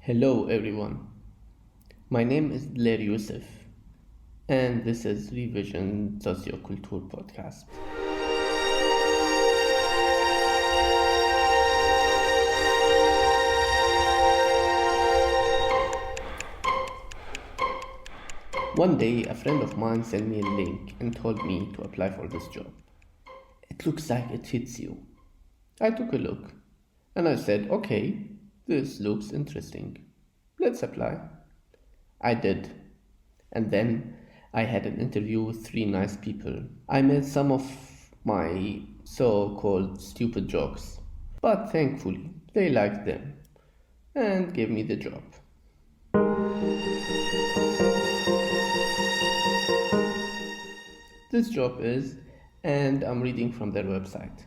Hello everyone, my name is Dellair Youssef and this is Revision Soziokultur podcast. One day a friend of mine sent me a link and told me to apply for this job. It looks like it fits you. I took a look and I said, okay, this looks interesting. Let's apply. I did. And then I had an interview with three nice people. I made some of my so called stupid jokes, but thankfully they liked them and gave me the job. This job is, and I'm reading from their website,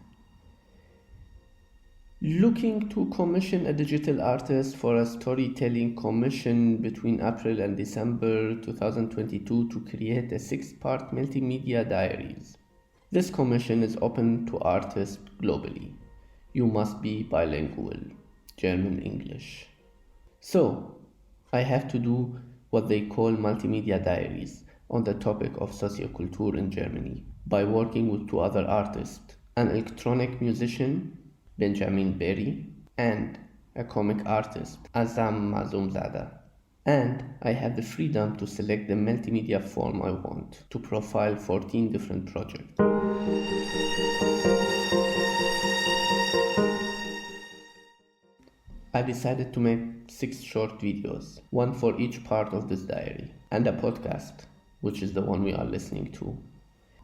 looking to commission a digital artist for a storytelling commission between April and December 2022 to create a 6-part multimedia diaries. This commission is open to artists globally. You must be bilingual, German English. So, I have to do what they call multimedia diaries on the topic of socioculture in Germany by working with two other artists, an electronic musician, Benjamin Berry, and a comic artist, Azam Mazoumzadeh. And I have the freedom to select the multimedia form I want to profile 14 different projects. I decided to make 6 short videos, one for each part of this diary, and a podcast, which is the one we are listening to.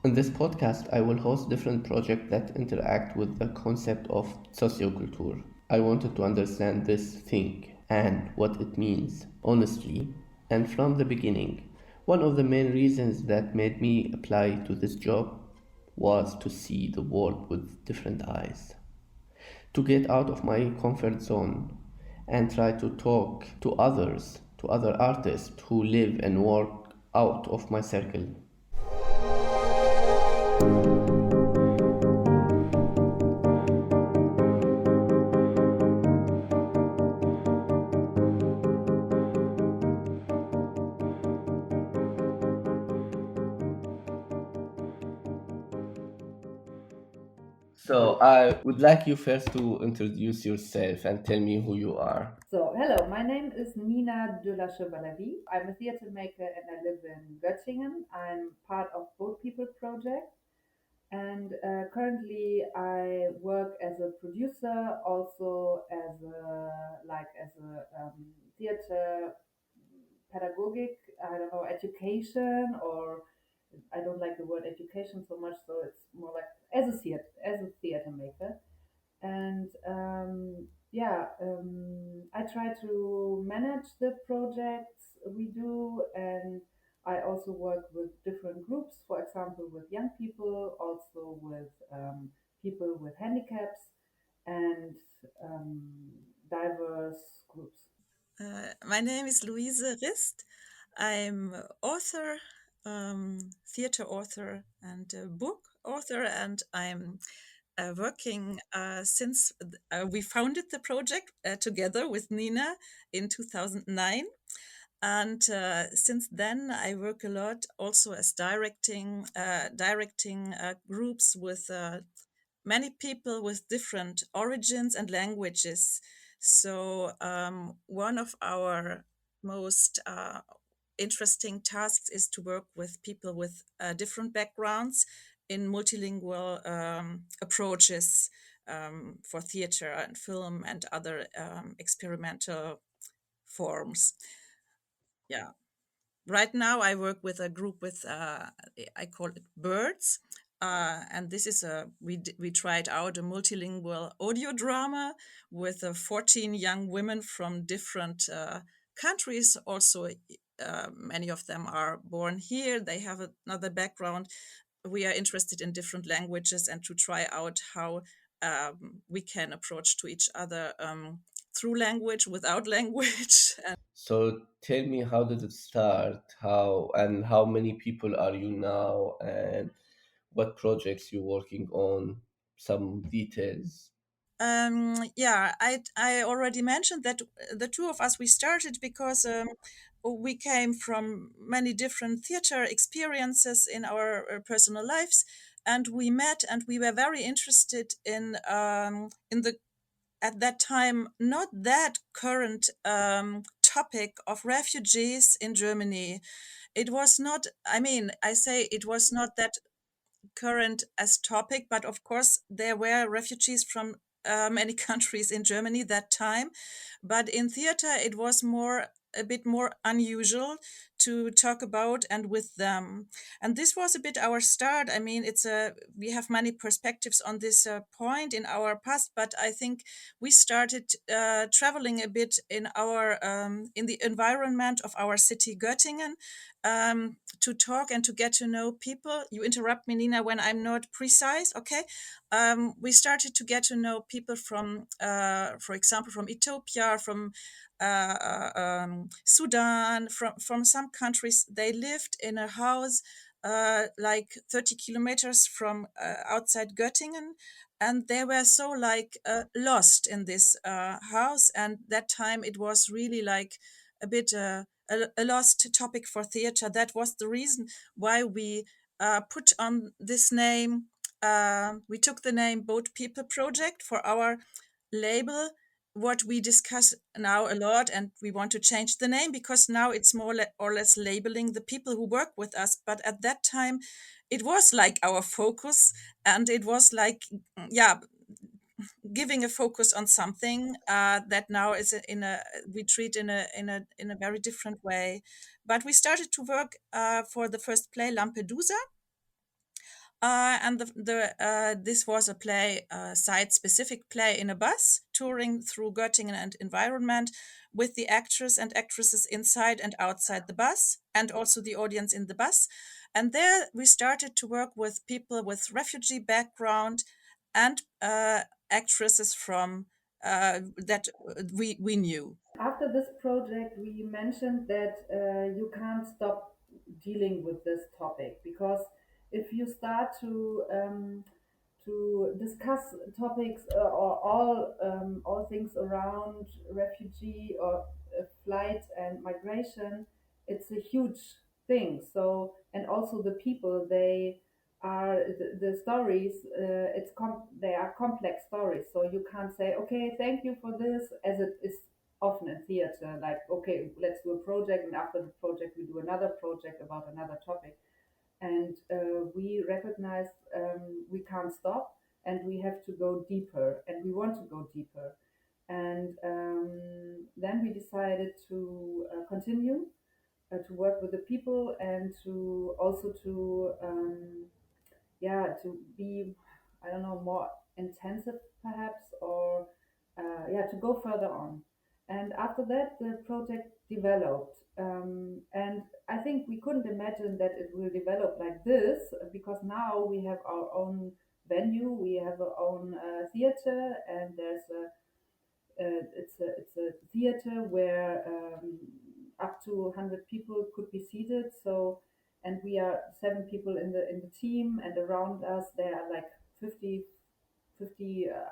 In this podcast, I will host different projects that interact with the concept of socioculture. I wanted to understand this thing and what it means, honestly, and from the beginning. One of the main reasons that made me apply to this job was to see the world with different eyes, to get out of my comfort zone and try to talk to others, to other artists who live and work out of my circle. So I would like you first to introduce yourself and tell me who you are. So, hello, my name is Nina de la Chevalerie. I'm a theater maker and I live in Göttingen. I'm part of Boat People Projekt, and currently I work as a producer, also as a theater pedagogic, I don't know, education, or I don't like the word education so much, so it's more like as a theater maker. And I try to manage the projects we do, and I also work with different groups, for example with young people, also with people with handicaps, and um, diverse groups. My name is Louise Rist. I'm author, theater author, and book author, and I'm working since we founded the project together with Nina in 2009. And since then, I work a lot also as directing groups with many people with different origins and languages. So one of our most interesting tasks is to work with people with different backgrounds in multilingual approaches for theater and film and other experimental forms. Yeah. Right now, I work with a group with I call it Birds, and this is we tried out a multilingual audio drama with 14 young women from different countries. Also, many of them are born here. They have another background. We are interested in different languages and to try out how we can approach to each other through language, without language. So tell me, how did it start? How many people are you now, and what projects you're working on? Some details. Yeah, I already mentioned that the two of us, we started because we came from many different theater experiences in our personal lives, and we met, and we were very interested in the, at that time, not that current topic of refugees in Germany. It was not, I mean, I say it was not that current as topic, but of course there were refugees from many countries in Germany that time. But in theater, it was more, a bit more unusual to talk about and with them. And this was a bit our start. I mean, it's a, we have many perspectives on this point in our past, but I think we started traveling a bit in our in the environment of our city Göttingen, to talk and to get to know people. You interrupt me, Nina, when I'm not precise. Okay. We started to get to know people from, for example, from Ethiopia, from Sudan, from some countries. They lived in a house like 30 kilometers from outside Göttingen. And they were so like lost in this house. And that time it was really like a bit a lost topic for theater. That was the reason why we put on this name. We took the name Boat People Projekt for our label. What we discuss now a lot, and we want to change the name because now it's more or less labeling the people who work with us. But at that time, it was like our focus, and it was like, yeah, giving a focus on something that now is in a, we treat in a very different way. But we started to work for the first play, Lampedusa. And this was a play, site-specific play in a bus, touring through Göttingen and environment, with the actors and actresses inside and outside the bus, and also the audience in the bus. And there we started to work with people with refugee background and actresses from that we knew. After this project, we mentioned that you can't stop dealing with this topic, because if you start to discuss topics or all things around refugee or flight and migration, it's a huge thing. So, and also the people, they are the stories. They are complex stories. So you can't say, okay, thank you for this, as it is often in theater. Like, okay, let's do a project, and after the project, we do another project about another topic. And we recognized we can't stop, and we have to go deeper, and we want to go deeper. And then we decided to continue to work with the people, and to also to yeah, to be, I don't know, more intensive perhaps, or yeah, to go further on. And after that, the project developed. And I think we couldn't imagine that it will develop like this, because now we have our own venue, we have our own theater, and it's a theater where up to 100 people could be seated. So, and we are 7 people in the team, and around us there are like 50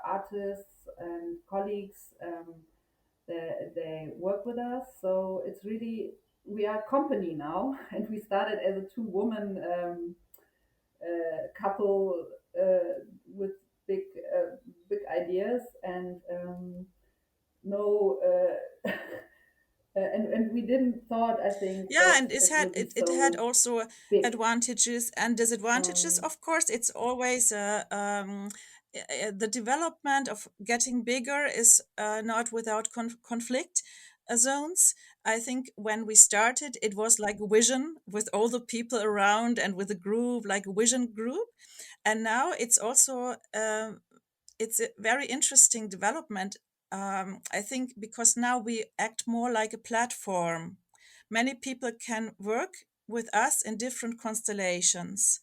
artists and colleagues. They work with us, so it's really, we are a company now, and we started as a two-woman couple with big big ideas, and no and we didn't thought, I think, Yeah, that and it will be it had so also big. advantages and disadvantages. um, Of course, it's always the development of getting bigger is not without conflict zones. I think when we started, it was like a vision with all the people around and with a group, like a vision group. And now it's also it's a very interesting development. I think because now we act more like a platform. Many people can work with us in different constellations.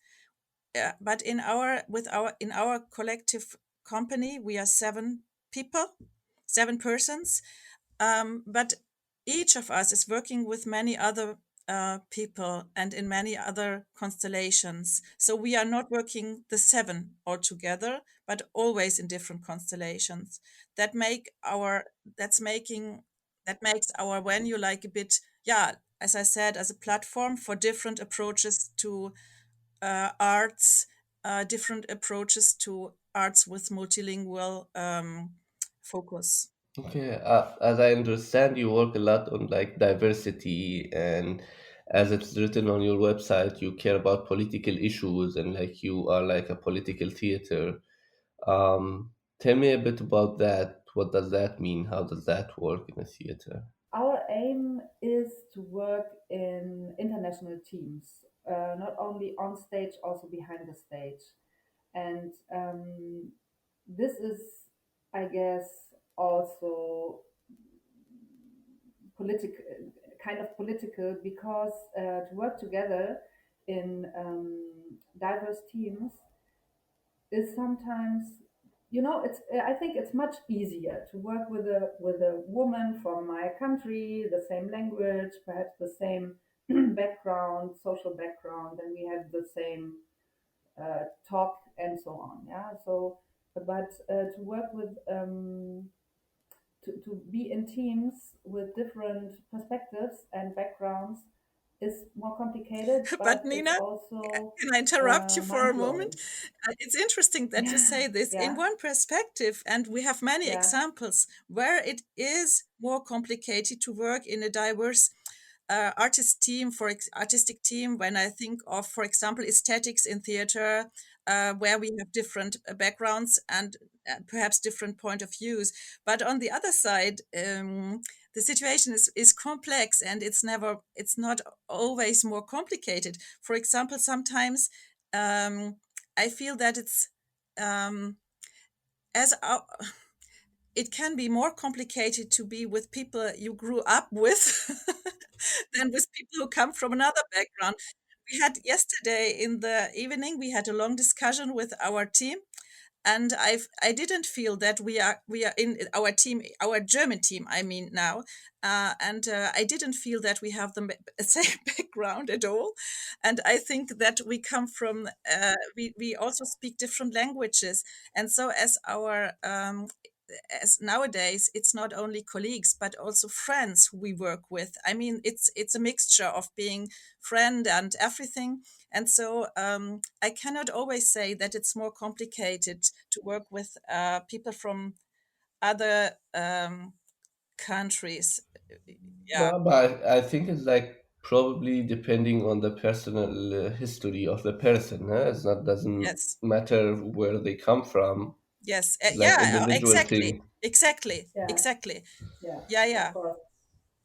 But in our with our in our collective company, we are 7 people, 7 persons. But each of us is working with many other people and in many other constellations. So we are not working the 7 all together, but always in different constellations. That make our that's making that makes our venue like a bit, yeah, as I said, as a platform for different approaches to arts, different approaches to arts with multilingual focus. Okay, as I understand, you work a lot on like diversity, and as it's written on your website, you care about political issues, and like you are like a political theater. Tell me a bit about that. What does that mean? How does that work in a theater? Our aim is to work in international teams, not only on stage, also behind the stage. And this is, I guess, also political, kind of political, because to work together in diverse teams is sometimes, it's, I think it's much easier to work with a woman from my country, the same language, perhaps the same background, social background, and we have the same talk and so on. Yeah. So, but to work with to be in teams with different perspectives and backgrounds is more complicated, But but it's Nina, also can I interrupt you for mind a moment? blowing. It's interesting that you say this in Yeah. one perspective, and we have many Yeah. examples where it is more complicated to work in a diverse artistic team. When I think of, for example, aesthetics in theater, where we have different backgrounds and perhaps different point of views. But on the other side, the situation is complex, and it's not always more complicated. For example, sometimes I feel that um, as our, it can be more complicated to be with people you grew up with than with people who come from another background. We had yesterday in the evening, we had a long discussion with our team, and I didn't feel that we are in our team, our German team, I mean now, and I didn't feel that we have the same background at all, and I think that we come from we also speak different languages, and so as nowadays it's not only colleagues but also friends who we work with. I mean, it's a mixture of being friend and everything, and so I cannot always say that it's more complicated to work with people from other countries. Yeah. No, but I think it's like probably depending on the personal history of the person. Huh? It's not doesn't Yes. matter where they come from. Yes. It's like Yeah. individual Exactly. thing. Exactly. Yeah. Exactly. Yeah. Yeah. Of Yeah. course.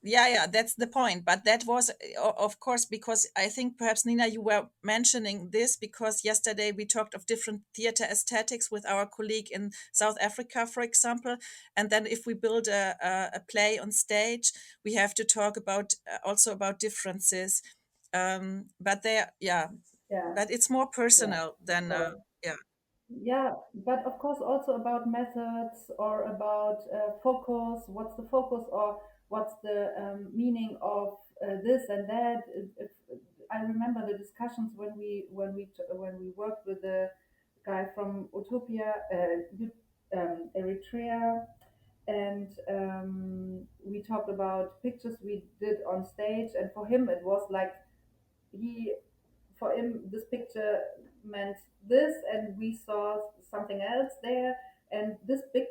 Yeah, that's the point. But that was, of course, because I think perhaps Nina, you were mentioning this because yesterday we talked of different theater aesthetics with our colleague in South Africa, for example. And then if we build a play on stage, we have to talk about also about differences. But yeah, Yeah. but it's more Yeah. personal Of than, course. yeah. Yeah, but of course also about methods, or about focus. What's the focus, or what's the meaning of this and that? I remember the discussions when we worked with the guy from Utopia, Eritrea, and we talked about pictures we did on stage, and for him it was like he for him this picture meant this, and we saw something else there, and this big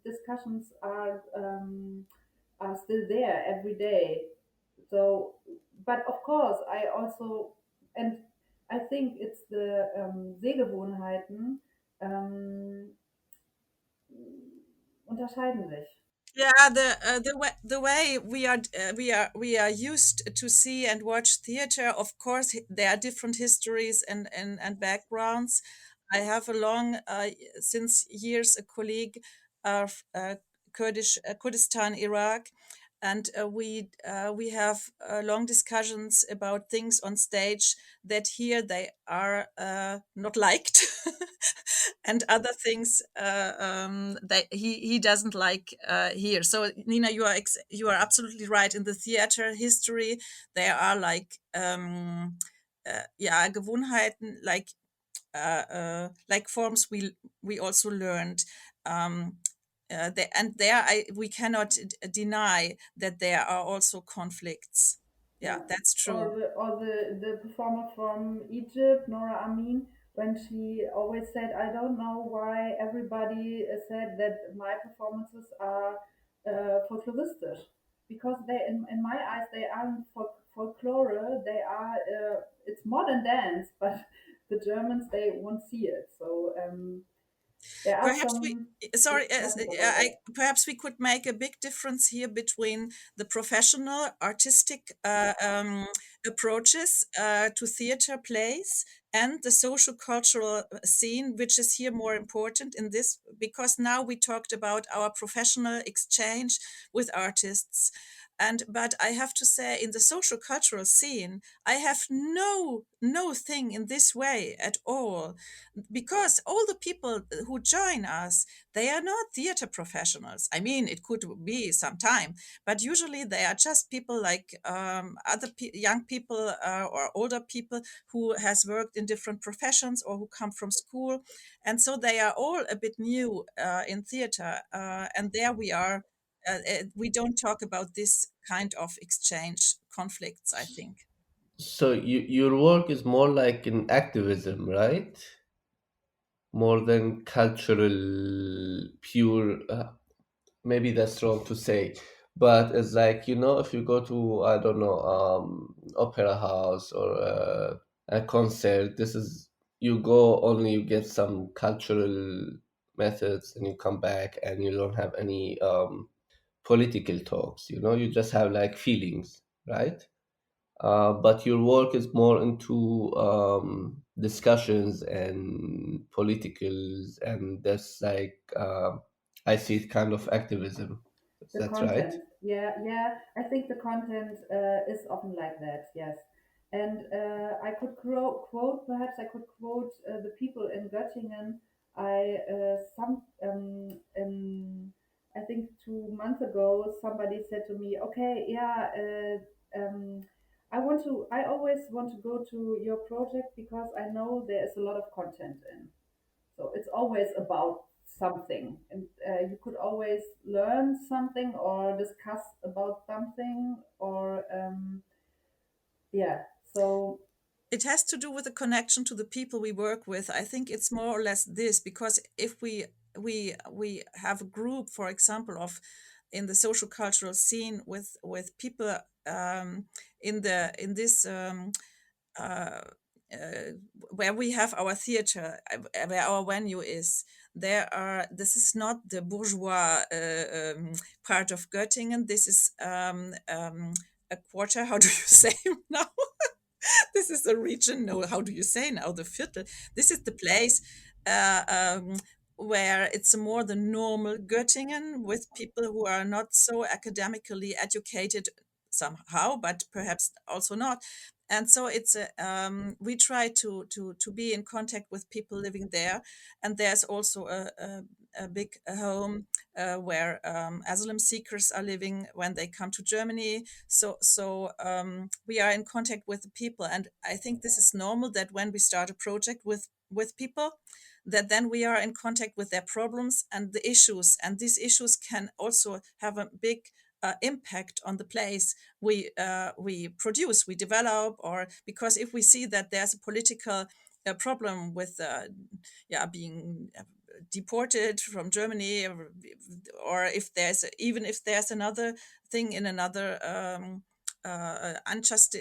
discussions are still there every day. So, but of course I also, and I think it's the Sehgewohnheiten unterscheiden sich. Yeah, the way we are used to see and watch theater. Of course, there are different histories and backgrounds. I have a long since years a colleague of Kurdistan, Iraq, and we have long discussions about things on stage that here they are not liked, and other things that he doesn't like here. So Nina, you are absolutely right. In the theater history, there are like yeah, Gewohnheiten, like forms we also learned. Um, we cannot deny that there are also conflicts. Yeah, Yeah. that's true. Or the performer from Egypt, Nora Amin, when she always said, I don't know why everybody said that my performances are folkloristisch. Because in my eyes, they aren't folklore, they are, it's modern dance, but the Germans, they won't see it. So there are Perhaps we, some sorry, discussions about that. perhaps we could make a big difference here between the professional artistic approaches to theater plays and the social cultural scene, which is here more important in this, because now we talked about our professional exchange with artists. But I have to say, in the social cultural scene, I have no thing in this way at all, because all the people who join us, they are not theater professionals. I mean, it could be some time, but usually they are just people like young people or older people who has worked in different professions or who come from school, and so they are all a bit new in theater, and there we are. We don't talk about this kind of exchange conflicts, I think. So your work is more like an activism, right? More than cultural pure. Maybe that's wrong to say, but it's like, if you go to, I don't know, opera house or a concert, this is, you go only, you get some cultural methods, and you come back and you don't have any political talks. You just have like feelings, right? But your work is more into discussions and politicals, and that's like, I see it kind of activism. Is The that right? content, yeah, yeah. I think the content is often like that, yes. And I could quote, perhaps I could quote the people in Göttingen. I some I think 2 months ago, somebody said to me, "Okay, yeah, I always want to go to your project because I know there is a lot of content in." So it's always about something, and you could always learn something or discuss about something, or yeah. So It has to do with the connection to the people we work with. I think it's more or less this, because if we have a group, for example, of in the social cultural scene with people in this uh, uh, where we have our theater, where our venue is. This is not the bourgeois part of Göttingen. This is a quarter. How do you say now? This is a region. No, how do you say now? The Viertel. This is the place uh, um, where it's more the normal Göttingen, with people who are not so academically educated somehow, but perhaps also not. And so we try to be in contact with people living there, and there's also a big home where asylum seekers are living when they come to Germany. So we are in contact with the people, and I think this is normal that when we start a project with people, that then we are in contact with their problems and the issues, and these issues can also have a big impact on the place we produce, we develop, or because if we see that there's a political problem with being deported from Germany, or if there's even if there's another thing in another unjust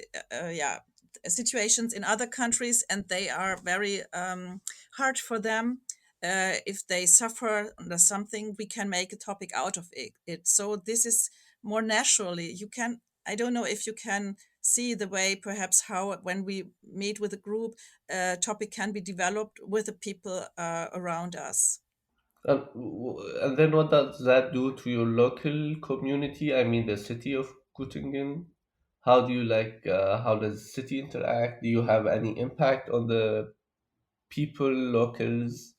situations in other countries, and they are very hard for them. If they suffer under something, we can make a topic out of it. So this is more naturally. You can. I don't know if you can see the way, perhaps, how when we meet with a group, topic can be developed with the people around us. And then what does that do to your local community? I mean, the city of Göttingen. How do you how does the city interact? Do you have any impact on the people, locals?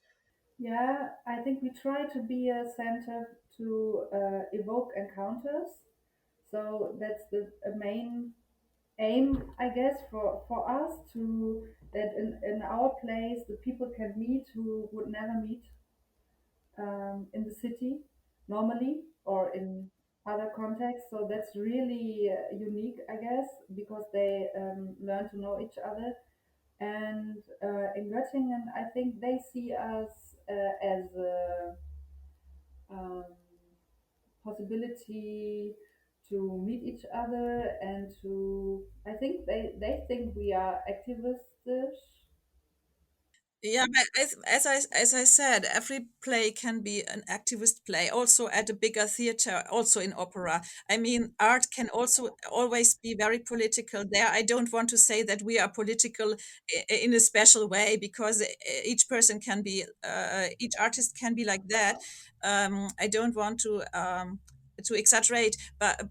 Yeah, I think we try to be a center to evoke encounters. So that's the main aim, I guess, for us to that in our place the people can meet who would never meet in the city normally or in other contexts. So that's really unique, I guess, because they learn to know each other. And in Göttingen, I think they see us as a um, possibility to meet each other and to. I think they think we are activists. Yeah, but as I said, every play can be an activist play, also at a bigger theater, also in opera. I mean, art can also always be very political. There, I don't want to say that we are political in a special way, because each person can be, each artist can be like that. I don't want to exaggerate, but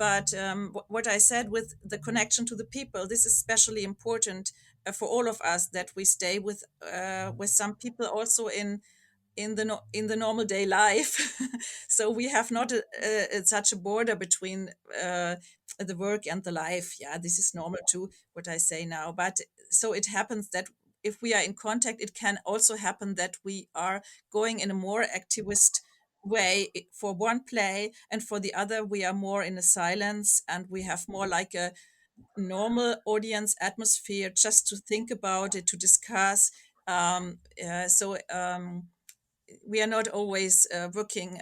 what I said with the connection to the people, this is especially important for all of us, that we stay with some people also in the normal day life. So we have not such a border between the work and the life. Yeah, this is normal too, what I say now. But so it happens that if we are in contact, it can also happen that we are going in a more activist way for one play, and for the other we are more in a silence, and we have more like a normal audience atmosphere, just to think about it, to discuss. So we are not always working,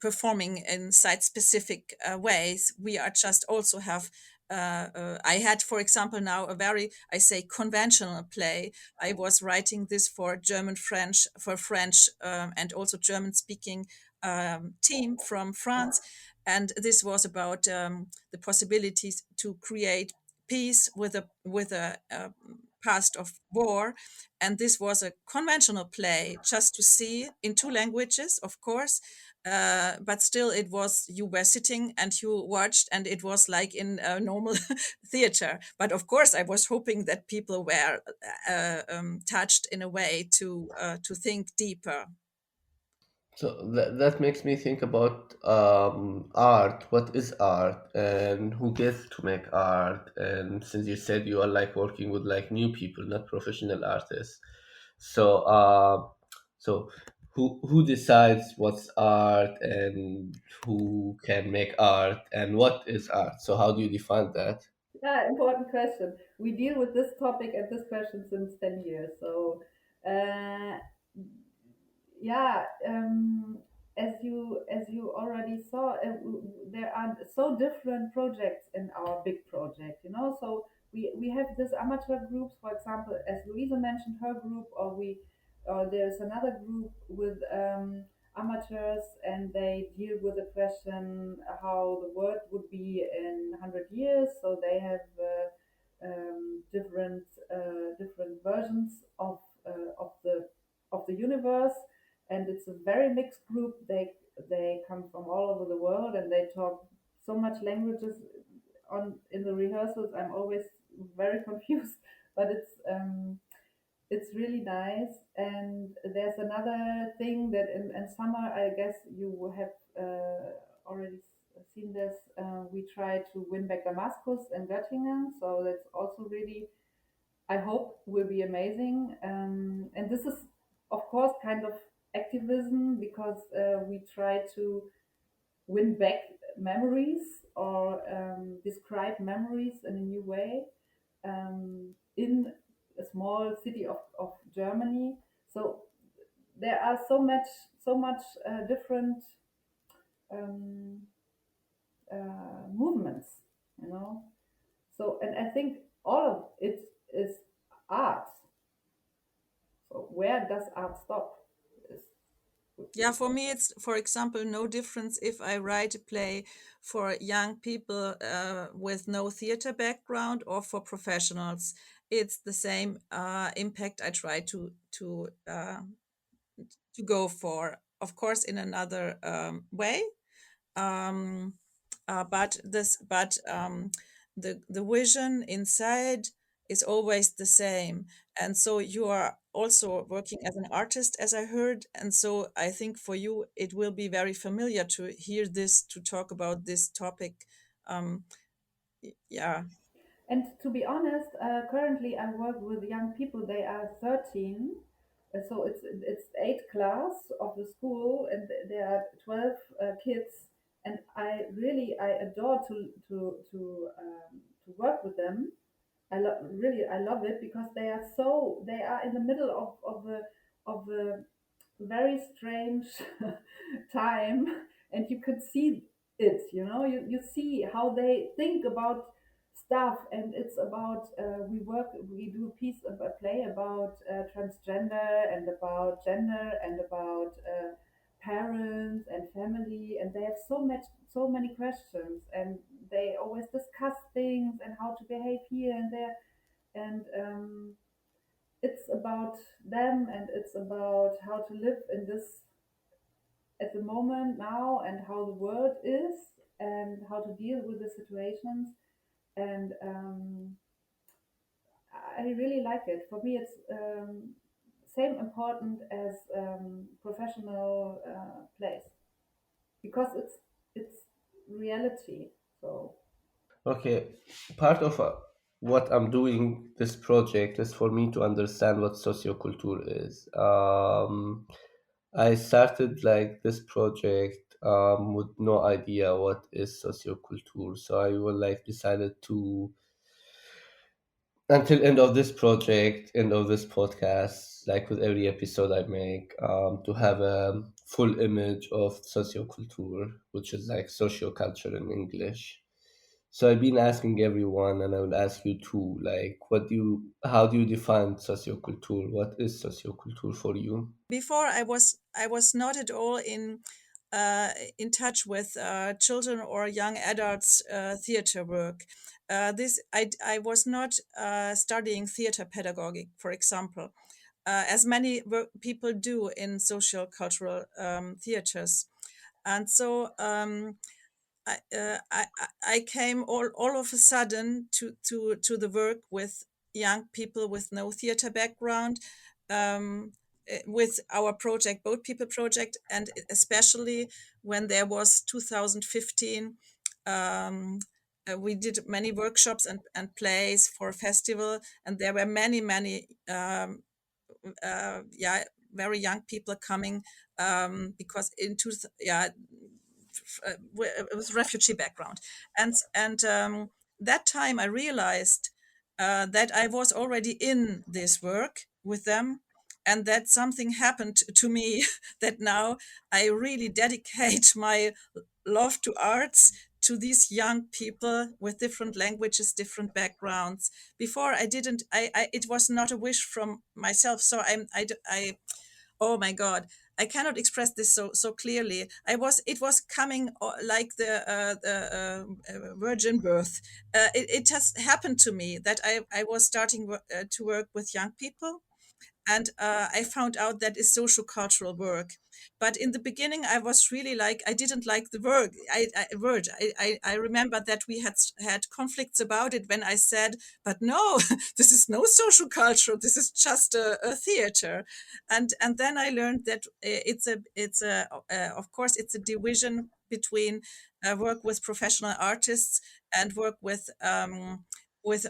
performing in site specific ways. We are just also have. I had, for example, now a very, I say, conventional play. I was writing this for German, French, and also German speaking team from France. And this was about the possibilities to create peace with a past of war. And this was a conventional play, just to see in two languages, of course, but still it was, you were sitting and you watched, and it was like in a normal theater. But of course I was hoping that people were touched in a way to think deeper. So that makes me think about art. What is art, and who gets to make art? And since you said you are like working with like new people, not professional artists, so so who decides what's art and who can make art and what is art? So how do you define that? Yeah, important question. We deal with this topic and this question since 10 years. So. Uh, yeah, as you already saw, there are so different projects in our big project, so we have this amateur groups, for example, as Louisa mentioned, her group, or there's another group with amateurs, and they deal with the question how the world would be in 100 years. So they have different versions of the universe, and it's a very mixed group. They come from all over the world, and they talk so much languages. On in the rehearsals, I'm always very confused, but it's really nice. And there's another thing that in summer, I guess you have already seen this. We try to win back Damascus and Göttingen, so that's also really, I hope, will be amazing. And this is, of course, kind of activism, because we try to win back memories, or describe memories in a new way, in a small city of Germany. So there are so much different um, movements, you know. So, and I think all of it is art. So where does art stop? Is, would be Yeah, the for question. me, it's, for example, no difference if I write a play for young people with no theater background or for professionals. It's the same impact I try to to go for. Of course, in another way. Um, but the vision inside is always the same. And so you are also working as an artist, as I heard. And so I think for you it will be very familiar to hear this, to talk about this topic. Um, yeah. And to be honest, currently I work with young people. They are 13, so it's eighth class of the school, and there are 12 kids. And I adore to work with them. I love it because they are in the middle of a very strange time, and you could see it. You see how they think about stuff, and it's about we do a piece of a play about transgender and about gender and about parents and family, and they have so many questions, and they always discuss things and how to behave here and there, and it's about them, and it's about how to live in this at the moment now, and how the world is, and how to deal with the situations. And I really like it. For me, it's same important as professional plays, because it's reality. So Okay, part of what I'm doing this project is for me to understand what socioculture is. I started like this project with no idea what is socioculture, so I will like decided to until end of this project, end of this podcast, like with every episode I make, to have a full image of socioculture, which is like socioculture in English. So I've been asking everyone, and I will ask you too, like, how do you define socioculture? What is socioculture for you? Before I was not at all in touch with children or young adults theater work. This I was not studying theater pedagogic, for example, as many people do in social cultural theaters. And so I came all of a sudden to the work with young people with no theater background, with our project, Boat People Project, and especially when there was 2015. We did many workshops and plays for a festival, and there were many yeah, very young people coming, because it was refugee background, and that time I realized that I was already in this work with them, and that something happened to me that now I really dedicate my love to arts to these young people with different languages, different backgrounds. Before I didn't, it was not a wish from myself. So I oh my God, I cannot express this so clearly. It was coming like the virgin birth. It just happened to me that I was starting to work with young people, and I found out that is social cultural work. But in the beginning, I was really like, I didn't like the word. I remember that we had conflicts about it when I said, but no, this is no social culture. This is just a theater. And then I learned that of course it's a division between work with professional artists and work with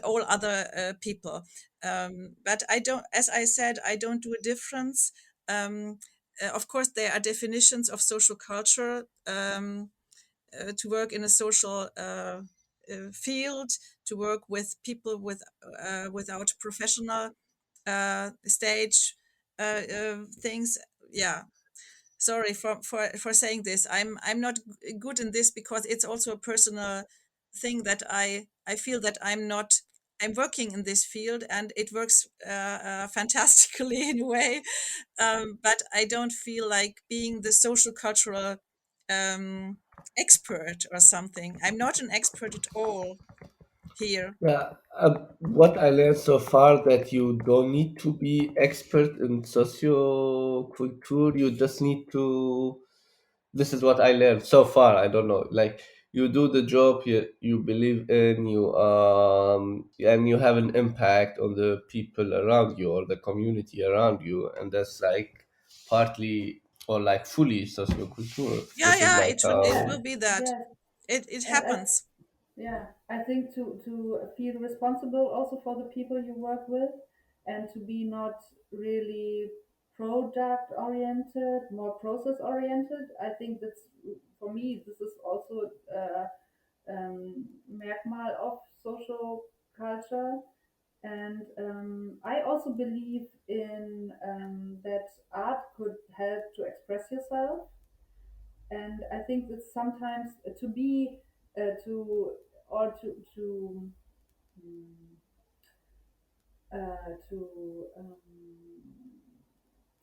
all other people. But I don't, as I said, I don't do a difference. Of course, there are definitions of social culture, to work in a social field, to work with people without professional stage things. Yeah, sorry for saying this. I'm not good in this because it's also a personal thing that I feel that I'm working in this field, and it works fantastically in a way, but I don't feel like being the social cultural um, expert or something. I'm not an expert at all. here. Yeah, what I learned so far that you don't need to be expert in socioculture. You just need to. This is what I learned so far. I don't know. Like you do the job you believe in, and you have an impact on the people around you or the community around you, and that's like partly or like fully socioculture. Yeah, This is yeah, like it will, it Yeah, will be that. yes, It and happens. yeah, I think to feel responsible also for the people you work with, and to be not really product oriented, more process oriented. I think that's, for me, this is also merkmal of social culture. And I also believe in that art could help to express yourself. And I think that sometimes to be to or mm, to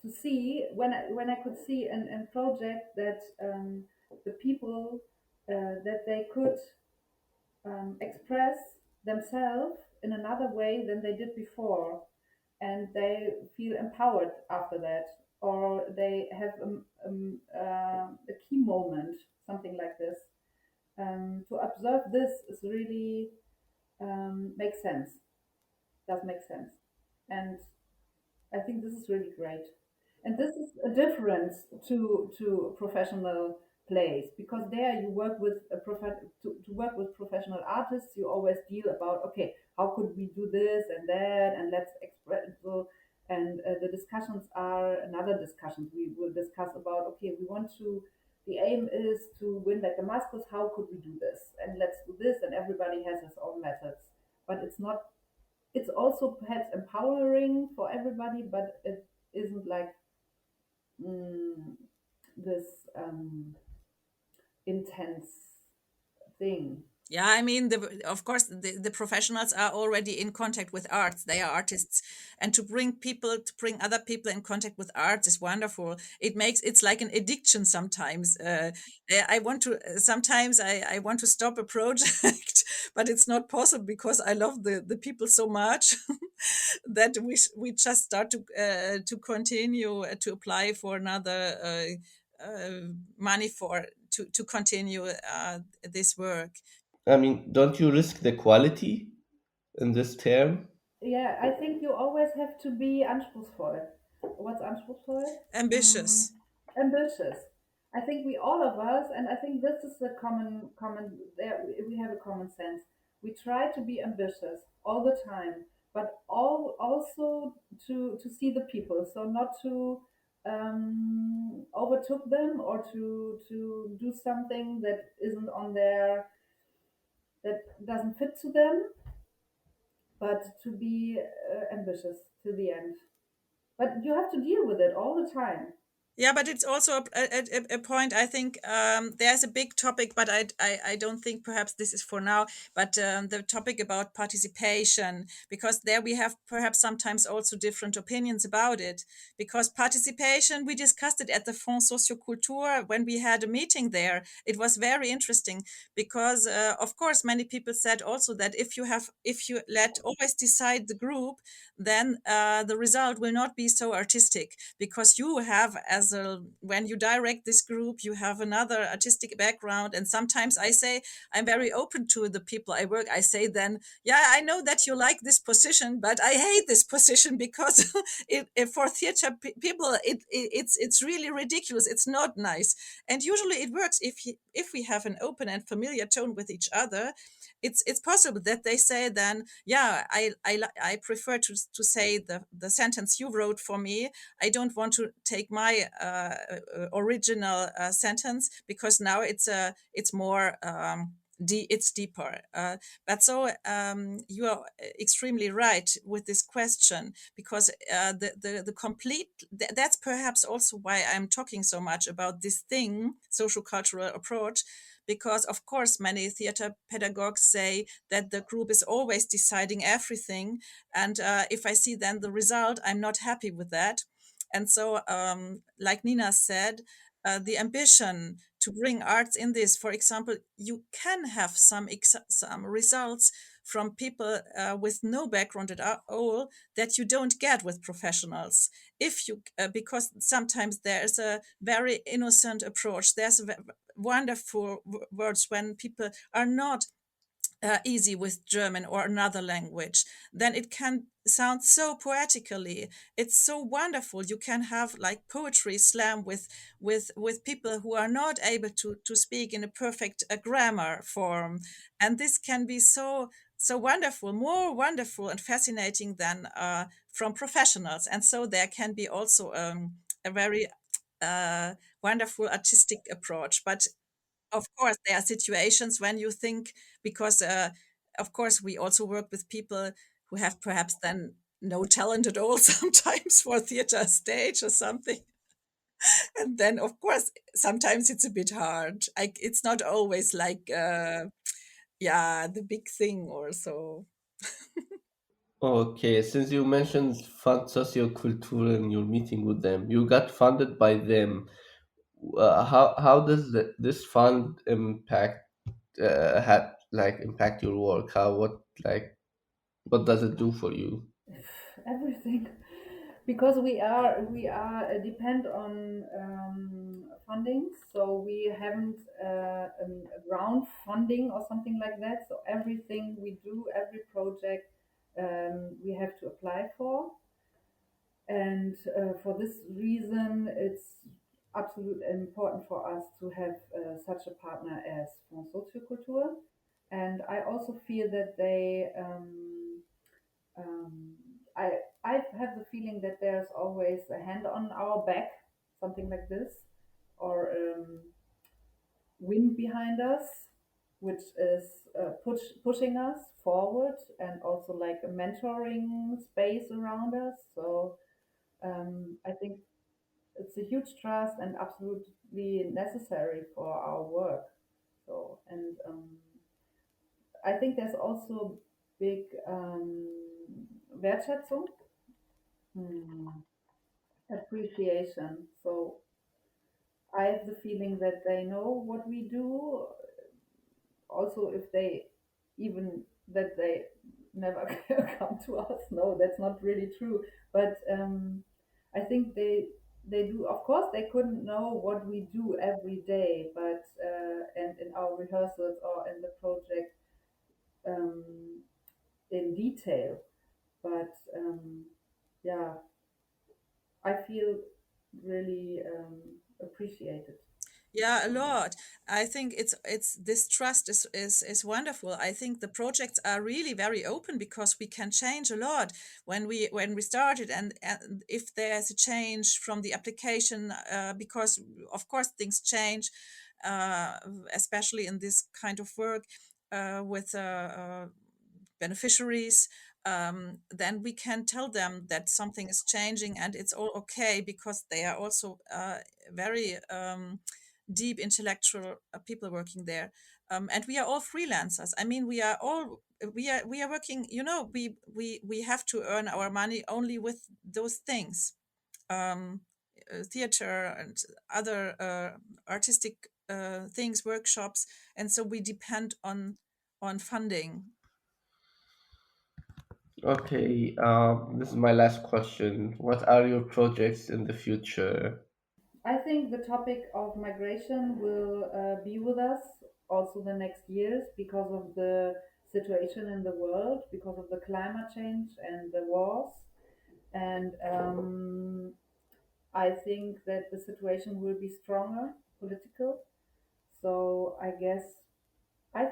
to see when I could see an project that the people that they could express themselves in another way than they did before, and they feel empowered after that, or they have a key moment, something like this. To observe this is really makes sense. Does make sense, and I think this is really great. And this is a difference to professional plays, because there you work with to work with professional artists. You always deal about, okay, how could we do this and that, and let's express so. And the discussions are another discussions. We will discuss about, okay, we want to. The aim is to win back Damascus. How could we do this? And let's do this. And everybody has his own methods. But it's not, it's also perhaps empowering for everybody, but it isn't like mm, this intense thing. Yeah, I mean, of course, the professionals are already in contact with arts. They are artists, and to bring other people in contact with arts is wonderful. It's like an addiction sometimes. I want to sometimes I want to stop a project, but it's not possible because I love the people so much that we just start to continue to apply for another money for to continue this work. I mean, don't you risk the quality in this term? Yeah, I think you always have to be anspruchsvoll. What's anspruchsvoll? Mm, Ambitious. ambitious. I think we all of us, and I think this is the common. There we have a common sense. We try to be ambitious all the time, but all also to see the people. So not to overtook them, or to do something that isn't on their, that doesn't fit to them, but to be ambitious to the end. But you have to deal with it all the time. Yeah, but it's also a point. I think there's a big topic, but I don't think perhaps this is for now. But the topic about participation, because there we have perhaps sometimes also different opinions about it. Because participation, we discussed it at the Fonds Soziokultur when we had a meeting there. It was very interesting because, of course, many people said also that if you let always decide the group, then the result will not be so artistic because you have as a when you direct this group you have another artistic background, and sometimes I say I'm very open to the people I work. I say then, yeah, I know that you like this position, but I hate this position because for theater people it's really ridiculous, it's not nice. And usually it works if we have an open and familiar tone with each other. It's possible that they say then, yeah, I prefer to say the sentence you wrote for me. I don't want to take my original sentence because now it's more it's deeper. But so you are extremely right with this question because the complete that's perhaps also why I'm talking so much about this thing, social cultural approach, because of course many theater pedagogues say that the group is always deciding everything, and if I see then the result I'm not happy with that. And so like Nina said, the ambition to bring arts in this. For example, you can have some results from people with no background at all that you don't get with professionals. If you because sometimes there's a very innocent approach. There's wonderful words when people are not easy with German or another language, then it can sound so poetically. It's so wonderful. You can have like poetry slam with people who are not able to speak in a perfect grammar form, and this can be so wonderful, more wonderful and fascinating than from professionals. And so there can be also a very uh, wonderful artistic approach, but of course there are situations when you think, because of course we also work with people who have perhaps then no talent at all sometimes for theater stage or something, and then of course sometimes it's a bit hard. It's not always like yeah, the big thing or so. Okay, since you mentioned Fonds Soziokultur and your meeting with them, you got funded by them. How does this fund impact your work? What does it do for you? Everything, because we are depend on funding, so we haven't a ground funding or something like that. So everything we do, every project, we have to apply for, and for this reason, it's absolutely important for us to have such a partner as Fonds Soziokultur. And I also feel that they um, I I have the feeling that there's always a hand on our back, something like this, or wind behind us, which is pushing us forward, and also like a mentoring space around us. So I think it's a huge trust and absolutely necessary for our work. So, and I think there's also big Wertschätzung, appreciation. So I have the feeling that they know what we do. Also, if they even that they never come to us. No, that's not really true. But I think they do. Of course, they couldn't know what we do every day, but and in our rehearsals or in the project um, in detail. But yeah, I feel really appreciated. Yeah, a lot. I think it's this trust is wonderful. I think the projects are really very open because we can change a lot when we started, and if there's a change from the application, because of course things change, uh, especially in this kind of work with beneficiaries. Then we can tell them that something is changing and it's all okay, because they are also very deep intellectual people working there, and we are all freelancers. I mean, we are working. We have to earn our money only with those things, um, theater and other artistic things, workshops, and so we depend on funding. Okay, this is my last question. What are your projects in the future? I think the topic of migration will be with us also the next years because of the situation in the world, because of the climate change and the wars. And I think that the situation will be stronger, political. So I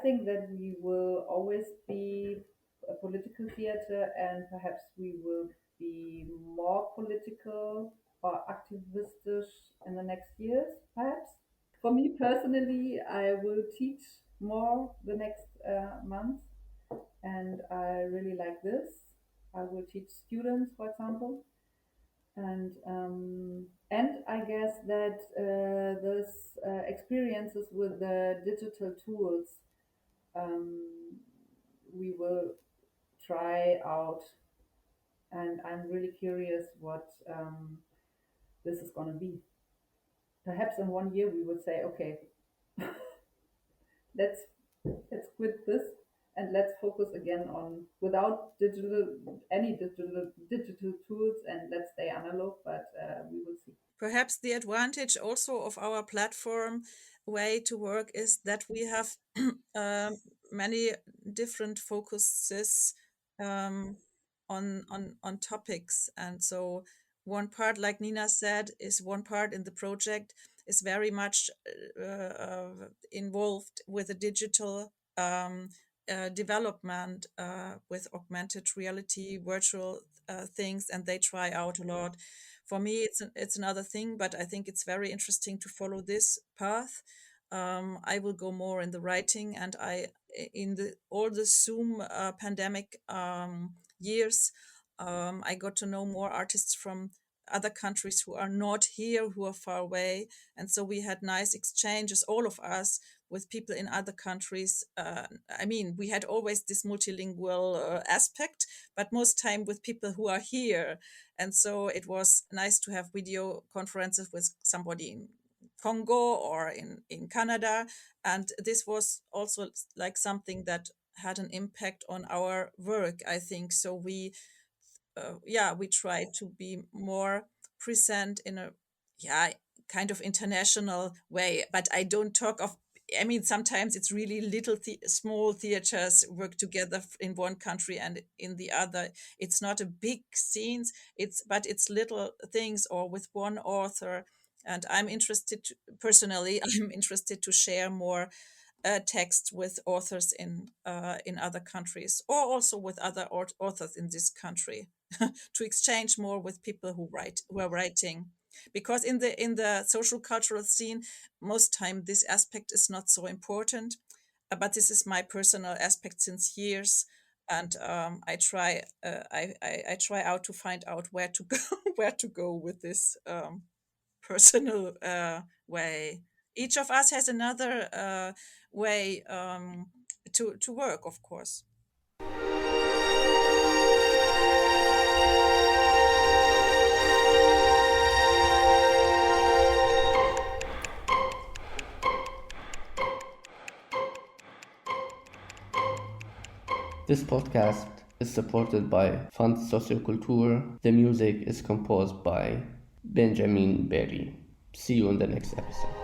think that we will always be a political theater, and perhaps we will be more political or activistisch in the next years, perhaps. For me personally, I will teach more the next month, and I really like this. I will teach students, for example, and I guess that those experiences with the digital tools um, we will try out, and I'm really curious what this is going to be. perhaps in 1 year we would say, okay, let's quit this and let's focus again on without digital tools, and let's stay analog. But we will see. Perhaps the advantage also of our platform way to work is that we have many different focuses on topics, and so one part, like Nina said, is one part in the project is very much involved with the digital development with augmented reality, virtual things, and they try out a lot. For me, it's another thing, but I think it's very interesting to follow this path. I will go more in the writing, and in all the Zoom pandemic years, I got to know more artists from other countries who are not here, who are far away, and so we had nice exchanges, all of us, with people in other countries. I mean, we had always this multilingual aspect, but most time with people who are here. And so it was nice to have video conferences with somebody in Congo or in Canada. And this was also like something that had an impact on our work, I think. So we try to be more present in a kind of international way. But I don't talk of, I mean, sometimes it's really little small theaters work together in one country and in the other. It's not a big scenes, but it's little things, or with one author. And I'm interested personally, I'm interested to share more text with authors in other countries, or also with other authors in this country, to exchange more with people who are writing, because in the social cultural scene, most time this aspect is not so important. But this is my personal aspect since years, and I try out to find out where to go where to go with this personal way. Each of us has another way to work, of course. This podcast is supported by Fonds Soziokultur. The music is composed by Benjamin Berry. See you in the next episode.